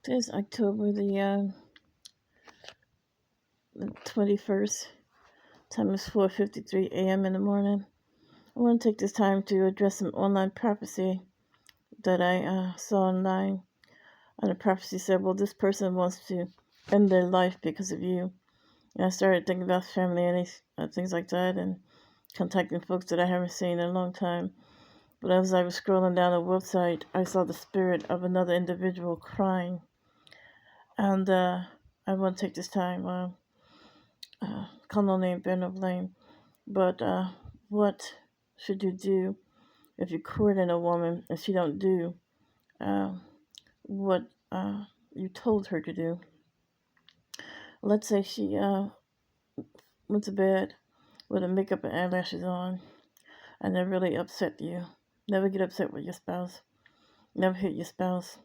Today's October the 21st. Time is 4:53 a.m. in the morning. I want to take this time to address some online prophecy that I saw online. And the prophecy said, well, this person wants to end their life because of you. And I started thinking about family and things like that, and contacting folks that I haven't seen in a long time. But as I was scrolling down the website, I saw the spirit of another individual crying. And I want to take this time, call no name, bear no blame. But what should you do if you're courting a woman and she don't do uh, what you told her to do? Let's say she went to bed with her makeup and eyelashes on, and that really upset you. Never get upset with your spouse. Never hit your spouse.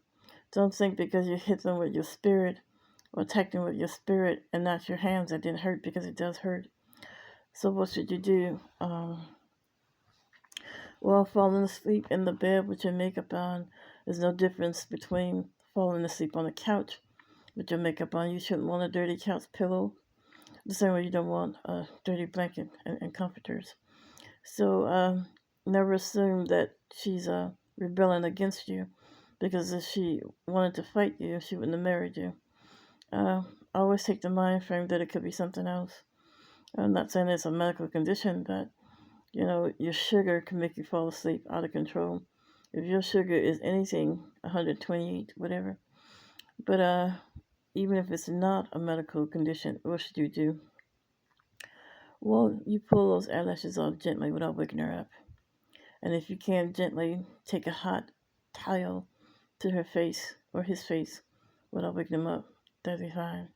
Don't think because you hit them with your spirit or attacked them with your spirit and not your hands that didn't hurt, because it does hurt. So what should you do? Well, falling asleep in the bed with your makeup on is no difference between falling asleep on the couch with your makeup on. You shouldn't want a dirty couch pillow, the same way you don't want a dirty blanket and comforters. So never assume that she's rebelling against you, because if she wanted to fight you, she wouldn't have married you. Always take the mind frame that it could be something else. I'm not saying it's a medical condition, but your sugar can make you fall asleep out of control. If your sugar is anything 128, whatever. But even if it's not a medical condition, what should you do? Well, you pull those eyelashes off gently without waking her up. And if you can, gently take a hot towel to her face or his face without waking him up. That'd be fine.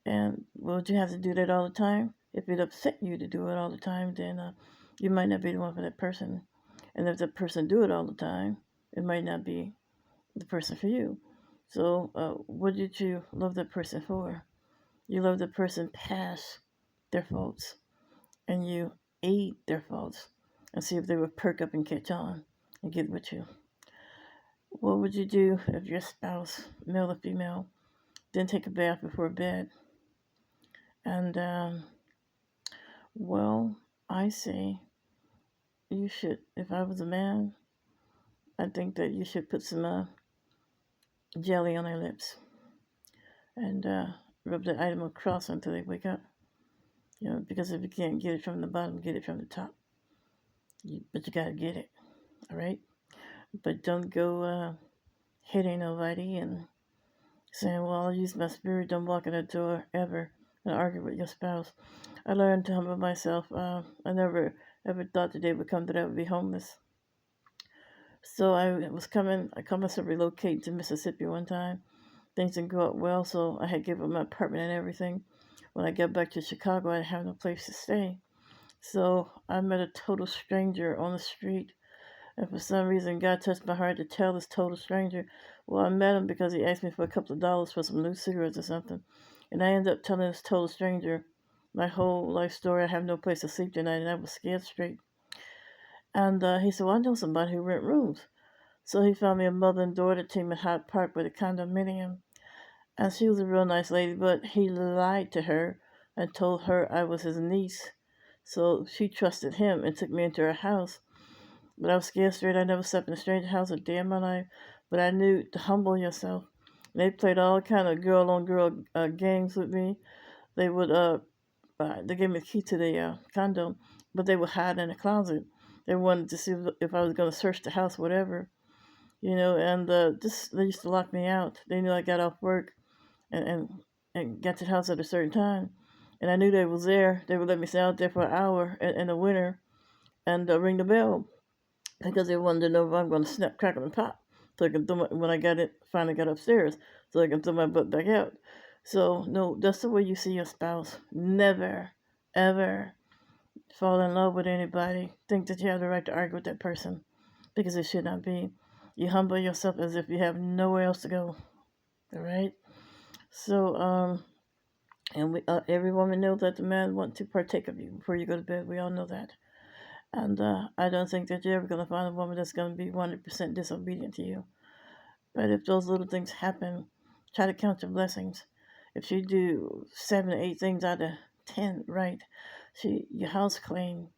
And would you have to do that all the time? If it upset you to do it all the time, then you might not be the one for that person. And if that person do it all the time, it might not be the person for you. So what did you love that person for? You love the person past their faults, and you aid their faults and see if they would perk up and catch on and get with you. What would you do if your spouse, male or female, didn't take a bath before bed? And well, I say you should. If I was a man, I think that you should put some jelly on their lips and rub the item across until they wake up. Because if you can't get it from the bottom, get it from the top. But you gotta get it, all right? But don't go hitting nobody and saying, well, I'll use my spirit, don't walk in the door ever, and argue with your spouse. I learned to humble myself. I never ever thought the day would come that I would be homeless. So I called myself relocate to Mississippi one time. Things didn't go up well, so I had given up my apartment and everything. When I got back to Chicago, I didn't have no place to stay. So I met a total stranger on the street. And for some reason, God touched my heart to tell this total stranger. Well, I met him because he asked me for a couple of dollars for some loose cigarettes or something. And I ended up telling this total stranger my whole life story. I have no place to sleep tonight, and I was scared straight. And he said, well, I know somebody who rent rooms. So he found me a mother and daughter team in Hyde Park with a condominium. And she was a real nice lady, but he lied to her and told her I was his niece. So she trusted him and took me into her house. But I was scared straight. I never slept in a stranger house a day in my life. But I knew to humble yourself. They played all kind of girl on girl games with me. They would they gave me the key to the condo, but they would hide in the closet. They wanted to see if I was going to search the house, whatever, And just they used to lock me out. They knew I got off work and and got to the house at a certain time, and I knew they was there. They would let me stay out there for an hour in the winter and ring the bell, because they wanted to know if I'm going to snap, crackle, and pop, so I can when I finally got upstairs, so I can throw my butt back out. So no, that's the way you see your spouse. Never, ever fall in love with anybody. Think that you have the right to argue with that person, because it should not be. You humble yourself as if you have nowhere else to go. All right. So and every woman knows that the man wants to partake of you before you go to bed. We all know that. And I don't think that you're ever going to find a woman that's going to be 100% disobedient to you. But if those little things happen, Try to count your blessings. If you do 7 or 8 things out of 10 right, your house clean.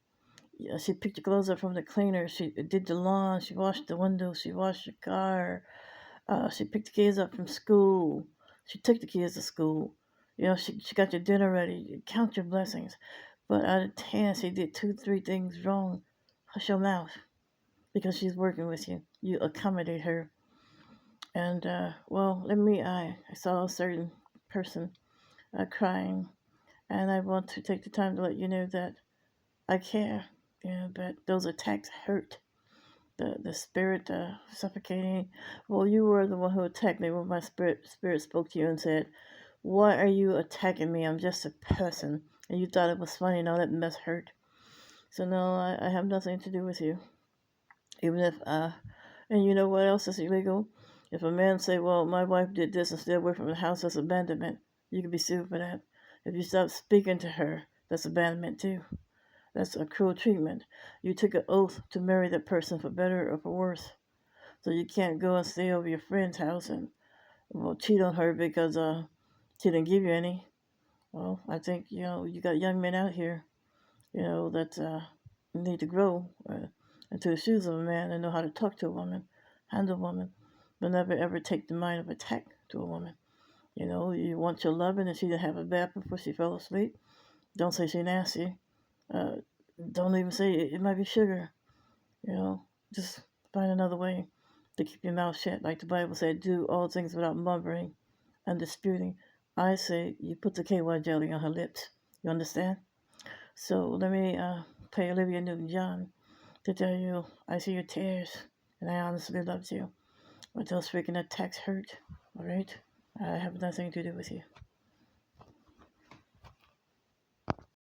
Yeah, she picked the clothes up from the cleaner. She did the lawn. She washed the windows. She washed your car. She picked the kids up from school. She took the kids to school. She got your dinner ready. Count your blessings. But out of 10, she did 2, 3 things wrong. Hush your mouth because she's working with you. You accommodate her. And, I saw a certain person crying, and I want to take the time to let you know that I care. But those attacks hurt. The spirit suffocating. Well, you were the one who attacked me when my spirit spoke to you and said, "Why are you attacking me? I'm just a person." And you thought it was funny. Now that mess hurt. So no, I have nothing to do with you. Even if and you know what else is illegal? If a man say, "Well, my wife did this and stay away from the house," that's abandonment. You can be sued for that. If you stop speaking to her, that's abandonment too. That's a cruel treatment. You took an oath to marry that person for better or for worse. So you can't go and stay over your friend's house and cheat on her because she didn't give you any. Well, I think you got young men out here that need to grow into the shoes of a man and know how to talk to a woman, handle a woman, but never ever take the mind of attack to a woman. You want your loving and she didn't have a bath before she fell asleep. Don't say she nasty. Uh, don't even say it might be sugar. Just find another way to keep your mouth shut. Like the Bible said, do all things without mumbling and disputing. I say you put the KY jelly on her lips. You understand? So let me play Olivia Newton-John to tell you I see your tears and I honestly loved you. But those freaking attacks hurt. All right? I have nothing to do with you.